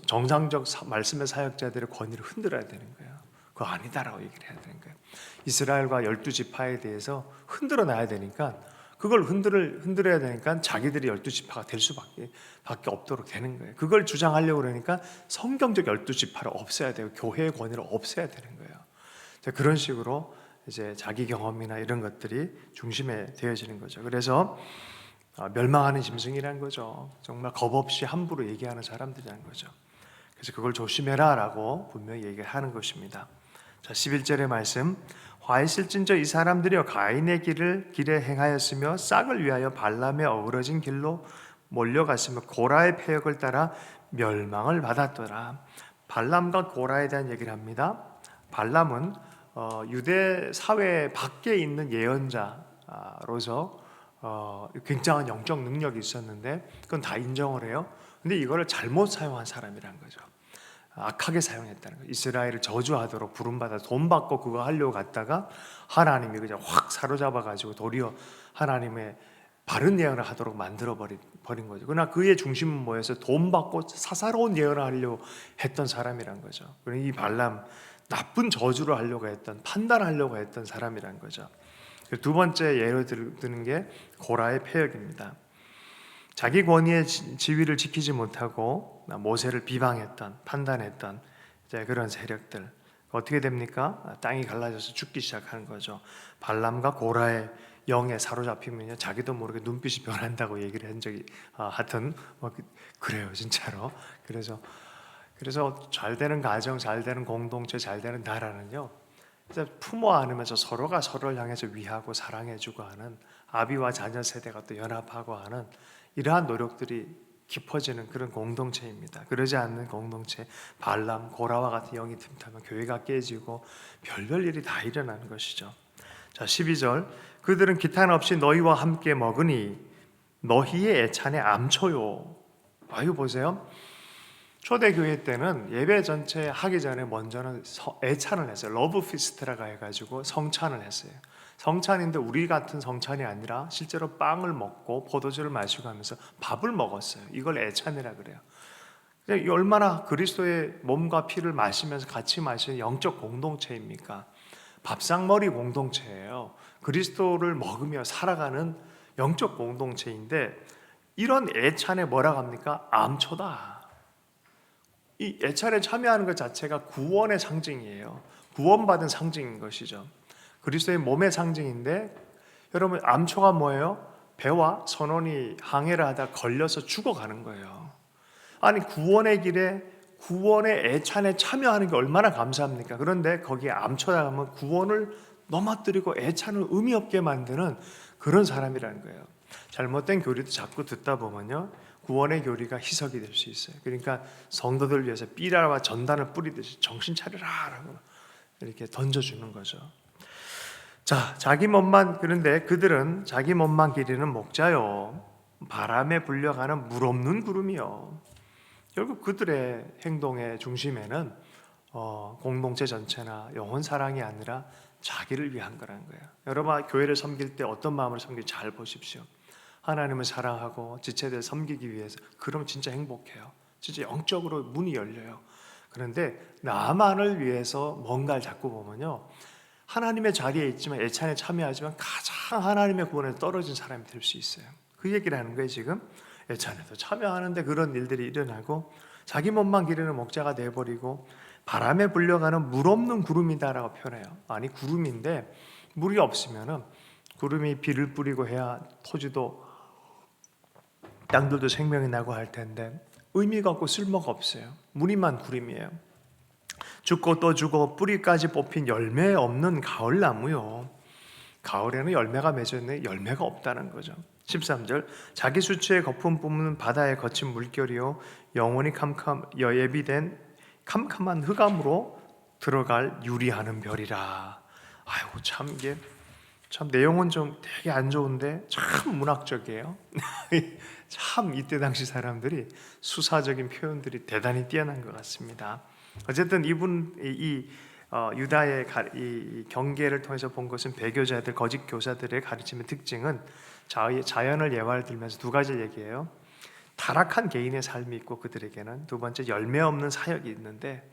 정상적 말씀의 사역자들의 권위를 흔들어야 되는 거예요. 그거 아니다라고 얘기를 해야 되는 거예요. 이스라엘과 12지파에 대해서 흔들어 놔야 되니까, 그걸 흔들어야 되니까 자기들이 12지파가 될 수밖에 없도록 되는 거예요. 그걸 주장하려고 그러니까 성경적 12지파를 없애야 되고 교회의 권위를 없애야 되는 거예요. 그런 식으로 이제 자기 경험이나 이런 것들이 중심에 되어지는 거죠. 그래서 멸망하는 짐승이라는 거죠. 정말 겁 없이 함부로 얘기하는 사람들이라는 거죠. 그래서 그걸 조심해라 라고 분명히 얘기하는 것입니다. 자, 11절의 말씀, 화 있을진저 이 사람들이여 가인의 길에 행하였으며 싹을 위하여 발람의 어우러진 길로 몰려갔으며 고라의 패역을 따라 멸망을 받았더라. 발람과 고라에 대한 얘기를 합니다. 발람은 유대 사회 밖에 있는 예언자로서 굉장한 영적 능력이 있었는데 그건 다 인정을 해요. 근데 이거를 잘못 사용한 사람이란 거죠. 악하게 사용했다는 거예요. 이스라엘을 저주하도록 부름받아 돈 받고 그거 하려고 갔다가 하나님이 그냥 확 사로잡아가지고 도리어 하나님의 바른 예언을 하도록 만들어 버린 거죠. 그러나 그의 중심은 뭐였어요? 돈 받고 사사로운 예언을 하려고 했던 사람이란 거죠. 그러니 이 발람, 나쁜 저주를 하려고 했던, 판단하려고 했던 사람이란 거죠. 두 번째 예로 드는 게 고라의 패역입니다. 자기 권위의 지위를 지키지 못하고 모세를 비방했던, 판단했던 그런 세력들 어떻게 됩니까? 땅이 갈라져서 죽기 시작하는 거죠. 발람과 고라의 영에 사로잡히면요, 자기도 모르게 눈빛이 변한다고 얘기를 한 적이 하여튼 그래요, 진짜로. 그래서 잘 되는 가정, 잘 되는 공동체, 잘 되는 나라는요, 품어 안으면서 서로가 서로를 향해서 위하고 사랑해주고 하는, 아비와 자녀 세대가 또 연합하고 하는 이러한 노력들이 깊어지는 그런 공동체입니다. 그러지 않는 공동체, 발람, 고라와 같은 영이 틈타면 교회가 깨지고 별별 일이 다 일어나는 것이죠. 자, 12절, 그들은 기탄 없이 너희와 함께 먹으니 너희의 애찬에 암초요. 아유, 보세요. 초대교회 때는 예배 전체 하기 전에 먼저는 애찬을 했어요. 러브 피스트라고 해가지고 성찬을 했어요. 성찬인데 우리 같은 성찬이 아니라 실제로 빵을 먹고 포도주를 마시고 하면서 밥을 먹었어요. 이걸 애찬이라 그래요. 얼마나 그리스도의 몸과 피를 마시면서 같이 마시는 영적 공동체입니까? 밥상머리 공동체예요. 그리스도를 먹으며 살아가는 영적 공동체인데, 이런 애찬에 뭐라고 합니까? 암초다. 이 애찬에 참여하는 것 자체가 구원의 상징이에요. 구원받은 상징인 것이죠. 그리스도의 몸의 상징인데, 여러분 암초가 뭐예요? 배와 선원이 항해를 하다 걸려서 죽어가는 거예요. 아니, 구원의 길에 구원의 애찬에 참여하는 게 얼마나 감사합니까? 그런데 거기에 암초다 하면 구원을 넘어뜨리고 애찬을 의미 없게 만드는 그런 사람이라는 거예요. 잘못된 교리도 자꾸 듣다 보면요, 구원의 교리가 희석이 될 수 있어요. 그러니까 성도들 위해서 삐라와 전단을 뿌리듯이 정신 차리라 라고 이렇게 던져주는 거죠. 자, 그런데 그들은 자기 몸만 기리는 목자요, 바람에 불려가는 물 없는 구름이요. 결국 그들의 행동의 중심에는 공동체 전체나 영혼 사랑이 아니라 자기를 위한 거라는 거예요. 여러분, 교회를 섬길 때 어떤 마음으로 섬길지 잘 보십시오. 하나님을 사랑하고 지체들 섬기기 위해서, 그러면 진짜 행복해요. 진짜 영적으로 문이 열려요. 그런데 나만을 위해서 뭔가를 자꾸 보면요, 하나님의 자리에 있지만 애찬에 참여하지만 가장 하나님의 구원에 떨어진 사람이 될 수 있어요. 그 얘기를 하는 거예요. 지금 애찬에도 참여하는데 그런 일들이 일어나고 자기 몸만 기르는 목자가 돼버리고 바람에 불려가는 물 없는 구름이다라고 표현해요. 아니 구름인데 물이 없으면은 구름이 비를 뿌리고 해야 토지도 땅들도 생명이 나고 할 텐데 의미가 없고 쓸모가 없어요. 무늬만 구름이에요. 죽고 또 죽어 뿌리까지 뽑힌 열매 없는 가을나무요. 가을에는 열매가 맺어 있는데 열매가 없다는 거죠. 13절 자기 수치의 거품 뿜는 바다의 거친 물결이요 영원히 예비된 캄캄한 흑암으로 들어갈 유리하는 별이라. 아이고 참 이게 참 내용은 좀 되게 안 좋은데 참 문학적이에요. 참 이때 당시 사람들이 수사적인 표현들이 대단히 뛰어난 것 같습니다. 어쨌든 이분 유다의 이 경계를 통해서 본 것은 배교자들, 거짓 교사들의 가르침의 특징은 자연을 예화를 들면서 두 가지 얘기해요. 타락한 개인의 삶이 있고 그들에게는 두 번째 열매 없는 사역이 있는데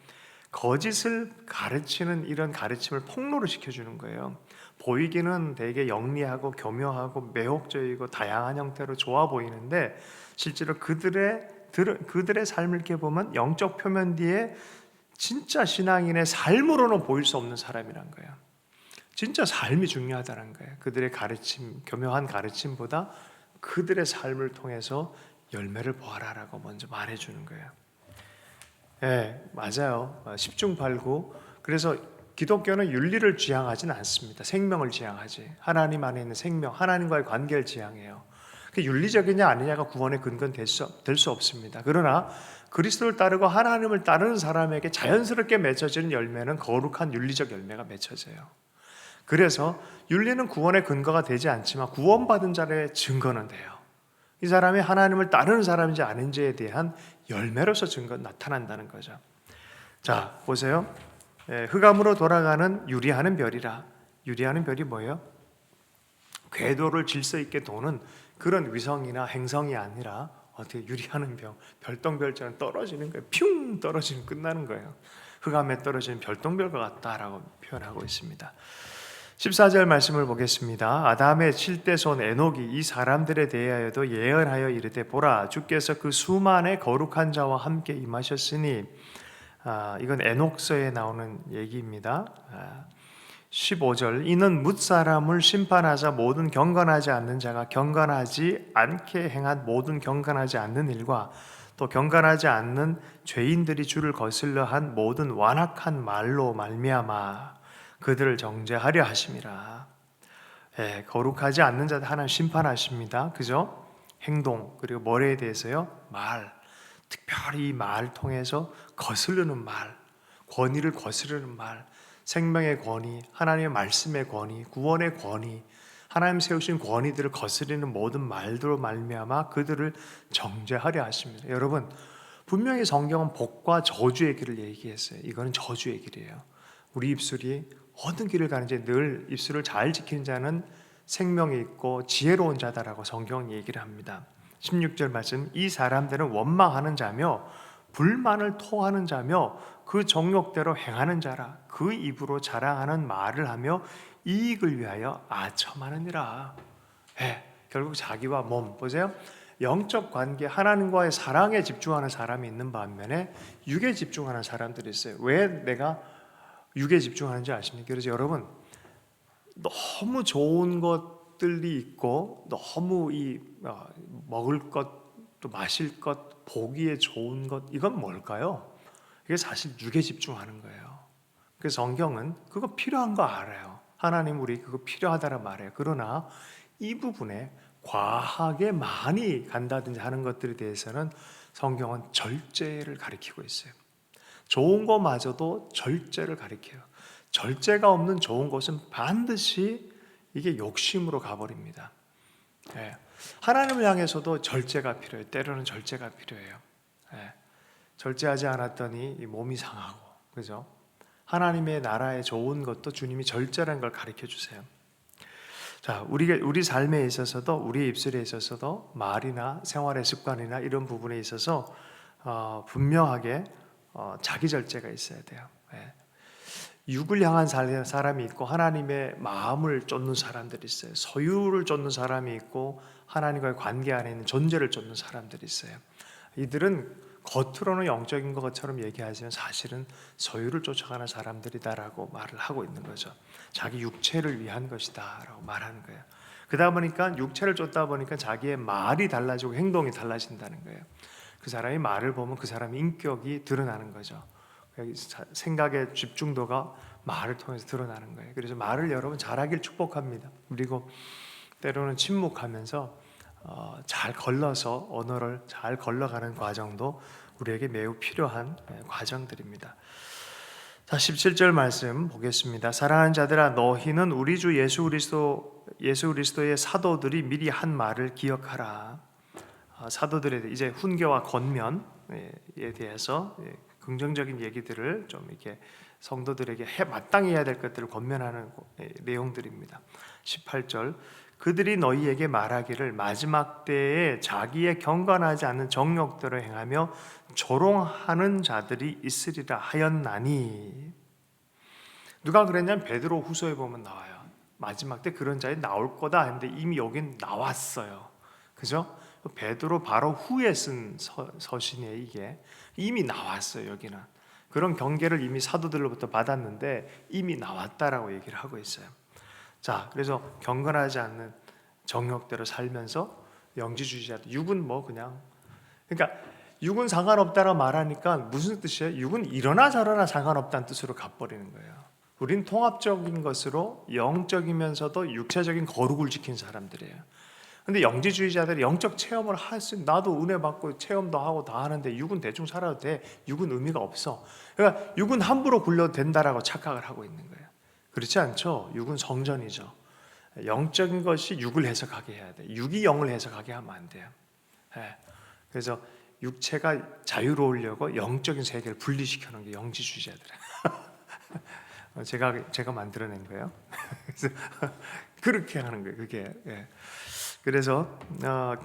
거짓을 가르치는 이런 가르침을 폭로를 시켜주는 거예요. 보이기는 되게 영리하고 교묘하고 매혹적이고 다양한 형태로 좋아 보이는데 실제로 그들의 삶을 이렇게 보면 영적 표면 뒤에 진짜 신앙인의 삶으로는 보일 수 없는 사람이란 거예요. 진짜 삶이 중요하다는 거예요. 그들의 가르침, 교묘한 가르침보다 그들의 삶을 통해서 열매를 보아라라고 먼저 말해주는 거예요. 네, 맞아요. 10중 8구. 그래서 기독교는 윤리를 지향하지는 않습니다. 생명을 지향하지. 하나님 안에 있는 생명, 하나님과의 관계를 지향해요. 그 윤리적이냐 아니냐가 구원의 근거는 될 수 없습니다. 그러나 그리스도를 따르고 하나님을 따르는 사람에게 자연스럽게 맺혀지는 열매는 거룩한 윤리적 열매가 맺혀져요. 그래서 윤리는 구원의 근거가 되지 않지만 구원받은 자의 증거는 돼요. 이 사람이 하나님을 따르는 사람인지 아닌지에 대한 열매로서 나타난다는 거죠. 자, 보세요. 흑암으로 돌아가는 유리하는 별이라. 유리하는 별이 뭐예요? 궤도를 질서 있게 도는 그런 위성이나 행성이 아니라 어떻게 유리하는 별똥별처럼 떨어지는 거예요. 퓨 떨어지면 끝나는 거예요. 흑암에 떨어지는 별똥별과 같다라고 표현하고 있습니다. 14절 말씀을 보겠습니다. 아담의 7대 손 에녹이 이 사람들에 대하여도 예언하여 이르되 보라 주께서 그 수만의 거룩한 자와 함께 임하셨으니 이건 에녹서에 나오는 얘기입니다. 15절 이는 뭇사람을 심판하자 모든 경건하지 않는 자가 경건하지 않게 행한 모든 경건하지 않는 일과 또 경건하지 않는 죄인들이 주를 거슬러 한 모든 완악한 말로 말미암아 그들을 정죄하려 하심이라. 거룩하지 않는 자들 하나님 심판하십니다. 그죠? 행동 그리고 머리에 대해서요. 말 특별히 이 말 통해서 거스르는 말 권위를 거스르는 말 생명의 권위, 하나님의 말씀의 권위, 구원의 권위, 하나님 세우신 권위들을 거스르는 모든 말들로 말미암아 그들을 정죄하려 하십니다. 여러분, 분명히 성경은 복과 저주의 길을 얘기했어요. 이거는 저주의 길이에요. 우리 입술이 어떤 길을 가는지 늘 입술을 잘 지키는 자는 생명이 있고 지혜로운 자다라고 성경은 얘기를 합니다. 16절 말씀, 이 사람들은 원망하는 자며 불만을 토하는 자며 그 정욕대로 행하는 자라. 그 입으로 자랑하는 말을 하며 이익을 위하여 아첨하느니라. 결국 자기와 몸 보세요. 영적 관계 하나님과의 사랑에 집중하는 사람이 있는 반면에 육에 집중하는 사람들이 있어요. 왜 내가 육에 집중하는지 아십니까? 그래서 여러분 너무 좋은 것들이 있고 너무 먹을 것 또 마실 것 보기에 좋은 것 이건 뭘까요? 이게 사실 육에 집중하는 거예요. 그래서 성경은 그거 필요한 거 알아요. 하나님 우리 그거 필요하다라 말해요. 그러나 이 부분에 과하게 많이 간다든지 하는 것들에 대해서는 성경은 절제를 가리키고 있어요. 좋은 것마저도 절제를 가리켜요. 절제가 없는 좋은 것은 반드시 이게 욕심으로 가버립니다. 하나님을 향해서도 절제가 필요해요. 때로는 절제가 필요해요. 절제하지 않았더니 몸이 상하고, 그죠? 하나님의 나라의 좋은 것도 주님이 절제라는 걸 가르쳐 주세요. 자, 우리 삶에 있어서도, 우리 입술에 있어서도 말이나 생활의 습관이나 이런 부분에 있어서 분명하게 자기 절제가 있어야 돼요. 육을 향한 사람이 있고 하나님의 마음을 쫓는 사람들이 있어요. 소유를 쫓는 사람이 있고 하나님과의 관계 안에 있는 존재를 쫓는 사람들이 있어요. 이들은 겉으로는 영적인 것처럼 얘기하지만 사실은 소유를 쫓아가는 사람들이다라고 말을 하고 있는 거죠. 자기 육체를 위한 것이다라고 말하는 거예요. 그러다 보니까 육체를 쫓다 보니까 자기의 말이 달라지고 행동이 달라진다는 거예요. 그 사람이 말을 보면 그 사람의 인격이 드러나는 거죠. 생각의 집중도가 말을 통해서 드러나는 거예요. 그래서 말을 여러분 잘하길 축복합니다. 그리고 때로는 침묵하면서 잘 걸러서 언어를 잘 걸러가는 과정도 우리에게 매우 필요한 과정들입니다. 자, 17절 말씀 보겠습니다. 사랑하는 자들아, 너희는 우리 주 예수 그리스도의 사도들이 미리 한 말을 기억하라. 사도들에 이제 훈계와 권면에 대해서 긍정적인 얘기들을 좀 이렇게 성도들에게 마땅히 해야 될 것들을 권면하는 내용들입니다. 18절, 그들이 너희에게 말하기를 마지막 때에 자기의 경건하지 않는 정욕대로 행하며 조롱하는 자들이 있으리라 하였나니. 누가 그랬냐면 베드로 후서에 보면 나와요. 마지막 때 그런 자들이 나올 거다 했는데 이미 여긴 나왔어요. 그죠? 베드로 바로 후에 쓴 서신이에요. 이게 이미 나왔어요. 여기는 그런 경계를 이미 사도들로부터 받았는데 이미 나왔다라고 얘기를 하고 있어요. 자, 그래서 경건하지 않는 정욕대로 살면서 영지주의자들, 육은 뭐 그냥, 그러니까 육은 상관없다라고 말하니까 무슨 뜻이에요? 육은 이러나 저러나 상관없다는 뜻으로 가버리는 거예요. 우린 통합적인 것으로 영적이면서도 육체적인 거룩을 지킨 사람들이에요. 근데 영지주의자들이 영적 체험을 할 수, 나도 은혜 받고 체험도 하고 다 하는데 육은 대충 살아도 돼. 육은 의미가 없어. 그러니까 육은 함부로 굴려도 된다라고 착각을 하고 있는 거예요. 그렇지 않죠? 육은 성전이죠. 영적인 것이 육을 해석하게 해야 돼. 육이 영을 해석하게 하면 안 돼요. 그래서 육체가 자유로우려고 영적인 세계를 분리시켜 놓은 게 영지주의자들이에요. 제가 만들어낸 거예요. 그래서 그렇게 하는 거예요. 그게. 그래서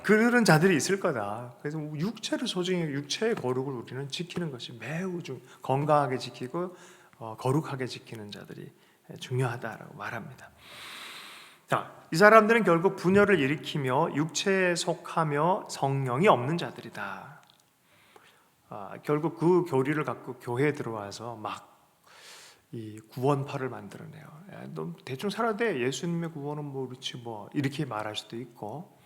그런 자들이 있을 거다. 그래서 육체를 소중히, 육체의 거룩을 우리는 지키는 것이 매우 건강하게 지키고 거룩하게 지키는 자들이 중요하다라고 말합니다. 자, 이 사람들은 결국 분열을 일으키며 육체에 속하며 성령이 없는 자들이다. 결국 그 교리를 갖고 교회에 들어와서 막 이 구원파를 만들어내요. 너 대충 살아도 돼. 예수님의 구원은 뭐 그렇지 뭐 이렇게 말할 수도 있고,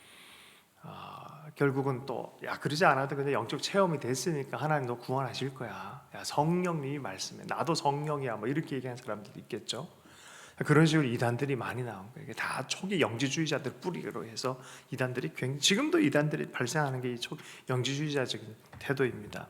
결국은 또 그러지 않아도 그냥 영적 체험이 됐으니까 하나님 너 구원하실 거야. 성령님이 말씀해. 나도 성령이야. 뭐 이렇게 얘기하는 사람들도 있겠죠. 그런 식으로 이단들이 많이 나온 거예요. 이게 다 초기 영지주의자들 뿌리로 해서 이단들이 지금도 이단들이 발생하는 게 이 영지주의자적인 태도입니다.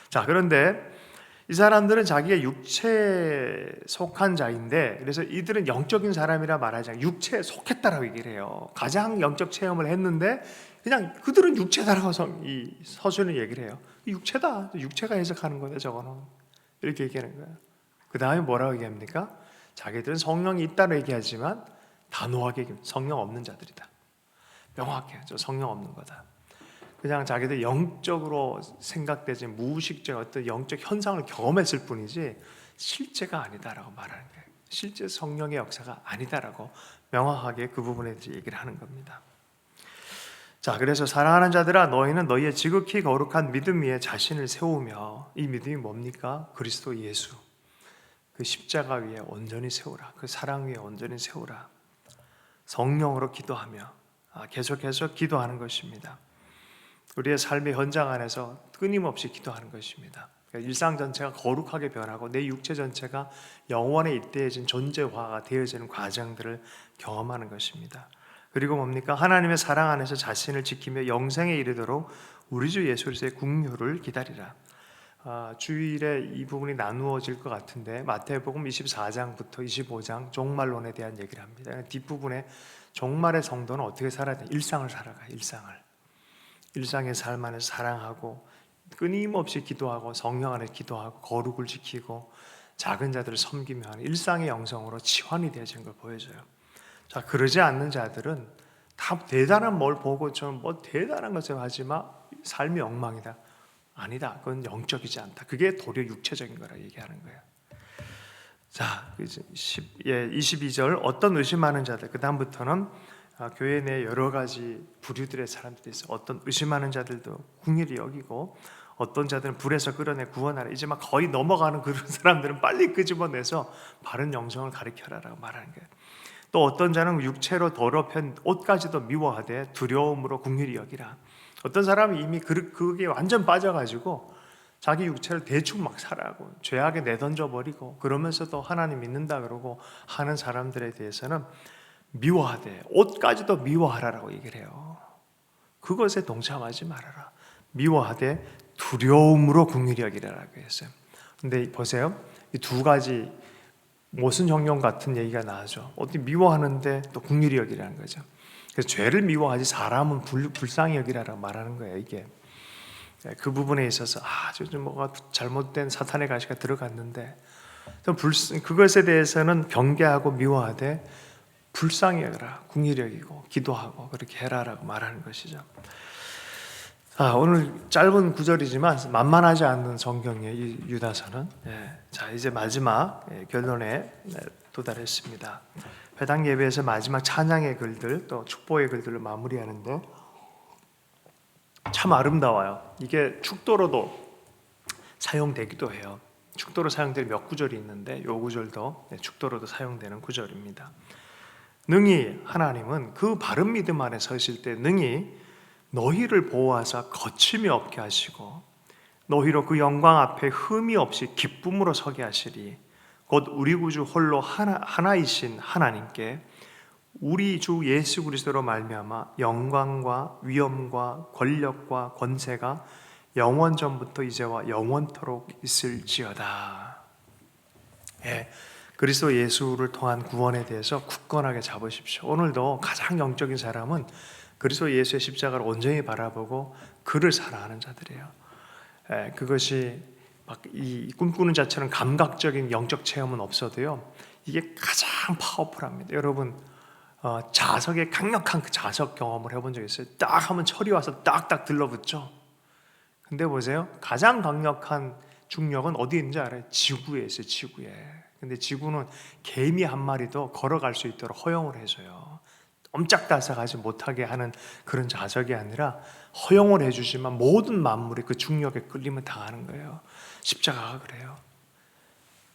자, 그런데 이 사람들은 자기의 육체에 속한 자인데, 그래서 이들은 영적인 사람이라 말하지 않고 육체에 속했다라고 얘기를 해요. 가장 영적 체험을 했는데 그냥 그들은 육체다라고 이 서술은 얘기를 해요. 육체다. 육체가 해석하는 거다 저거는. 이렇게 얘기하는 거예요. 그 다음에 뭐라고 얘기합니까? 자기들은 성령이 있다고 얘기하지만 단호하게 성령 없는 자들이다. 명확해. 저 성령 없는 거다. 그냥 자기들 영적으로 생각되지 무의식적 어떤 영적 현상을 경험했을 뿐이지 실제가 아니다라고 말하는 거예요. 실제 성령의 역사가 아니다라고 명확하게 그 부분에 대해서 얘기를 하는 겁니다. 자, 그래서 사랑하는 자들아, 너희는 너희의 지극히 거룩한 믿음 위에 자신을 세우며, 이 믿음이 뭡니까? 그리스도 예수, 그 십자가 위에 온전히 세우라. 그 사랑 위에 온전히 세우라. 성령으로 기도하며 계속해서 기도하는 것입니다. 우리의 삶의 현장 안에서 끊임없이 기도하는 것입니다. 그러니까 일상 전체가 거룩하게 변하고 내 육체 전체가 영원에 잇대어진 존재화가 되어지는 과정들을 경험하는 것입니다. 그리고 뭡니까? 하나님의 사랑 안에서 자신을 지키며 영생에 이르도록 우리 주 예수 그리스도의 긍휼을 기다리라. 주일에 이 부분이 나누어질 것 같은데 마태복음 24장부터 25장 종말론에 대한 얘기를 합니다. 뒷부분에 종말의 성도는 어떻게 살아야 돼? 일상을 살아가. 일상의 삶 안에서 사랑하고 끊임없이 기도하고 성령 안에 기도하고 거룩을 지키고 작은 자들을 섬기며 하는 일상의 영성으로 치환이 되어지는 걸 보여줘요. 자, 그러지 않는 자들은 다 대단한 뭘 보고 좀 뭐 대단한 것을 하지만 삶이 엉망이다. 아니다. 그건 영적이지 않다. 그게 도리어 육체적인 거라 얘기하는 거예요. 자, 22절 어떤 의심하는 자들, 그 다음부터는 교회 내 여러 가지 부류들의 사람들이 있어. 어떤 의심하는 자들도 긍휼히 여기고 어떤 자들은 불에서 끌어내 구원하라. 이제 막 거의 넘어가는 그런 사람들은 빨리 끄집어내서 바른 영성을 가르쳐라라고 말하는 거예요. 또 어떤 자는 육체로 더럽힌 옷까지도 미워하되 두려움으로 긍휼히 여기라. 어떤 사람은 이미 그게 완전 빠져가지고 자기 육체를 대충 막 살아가고 죄악에 내던져 버리고 그러면서도 하나님 믿는다 그러고 하는 사람들에 대해서는 미워하되 옷까지도 미워하라라고 얘기를 해요. 그것에 동참하지 말아라. 미워하되 두려움으로 긍휼히 여기라라고 했어요. 근데 보세요. 이 두 가지 모순형용 같은 얘기가 나오죠. 어떻게 미워하는데 또 긍휼히 여기라는 거죠. 그래서 죄를 미워하지 사람은 불쌍히 여기라라고 말하는 거예요. 이게 그 부분에 있어서 좀 뭐가 잘못된 사탄의 가시가 들어갔는데 그것에 대해서는 경계하고 미워하되 불쌍히 여기라, 긍휼히 여기고 기도하고 그렇게 해라라고 말하는 것이죠. 오늘 짧은 구절이지만 만만하지 않는 성경의 이 유다서는 자 이제 마지막 결론에 도달했습니다. 회당 예배에서 마지막 찬양의 글들 또 축복의 글들을 마무리하는데 참 아름다워요. 이게 축도로도 사용되기도 해요. 축도로 사용될 몇 구절이 있는데 이 구절도 축도로도 사용되는 구절입니다. 능히 하나님은 그 바른 믿음 안에 서실 때 능히 너희를 보호하사 거침이 없게 하시고 너희로 그 영광 앞에 흠이 없이 기쁨으로 서게 하시리. 곧 우리 구주 홀로 하나이신 하나님께 우리 주 예수 그리스도로 말미암아 영광과 위엄과 권력과 권세가 영원 전부터 이제와 영원토록 있을지어다. 그리스도 예수를 통한 구원에 대해서 굳건하게 잡으십시오. 오늘도 가장 영적인 사람은 그리스도 예수의 십자가를 온전히 바라보고 그를 사랑하는 자들이에요. 그것이 막 이 꿈꾸는 자처럼 감각적인 영적 체험은 없어도요. 이게 가장 파워풀합니다. 여러분 자석의 강력한 그 자석 경험을 해본 적 있어요? 딱 하면 철이 와서 딱딱 들러붙죠. 근데 보세요. 가장 강력한 중력은 어디에 있는지 알아요? 지구에 있어요. 지구에. 근데 지구는 개미 한 마리도 걸어갈 수 있도록 허용을 해줘요. 옴짝달싹하지 못하게 하는 그런 자석이 아니라 허용을 해주지만 모든 만물이 그 중력에 끌리면 당하는 거예요. 십자가가 그래요.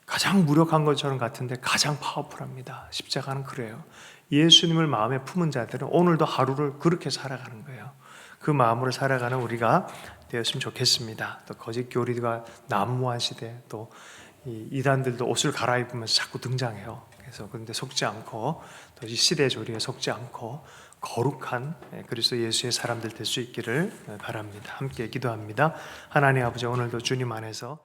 가장 무력한 것처럼 같은데 가장 파워풀합니다. 십자가는 그래요. 예수님을 마음에 품은 자들은 오늘도 하루를 그렇게 살아가는 거예요. 그 마음으로 살아가는 우리가 되었으면 좋겠습니다. 또 거짓 교리가 난무한 시대, 또 이단들도 옷을 갈아입으면서 자꾸 등장해요. 그래서 그런데 속지 않고 또 이 시대 조리에 속지 않고 거룩한 그리스도 예수의 사람들 될 수 있기를 바랍니다. 함께 기도합니다. 하나님 아버지, 오늘도 주님 안에서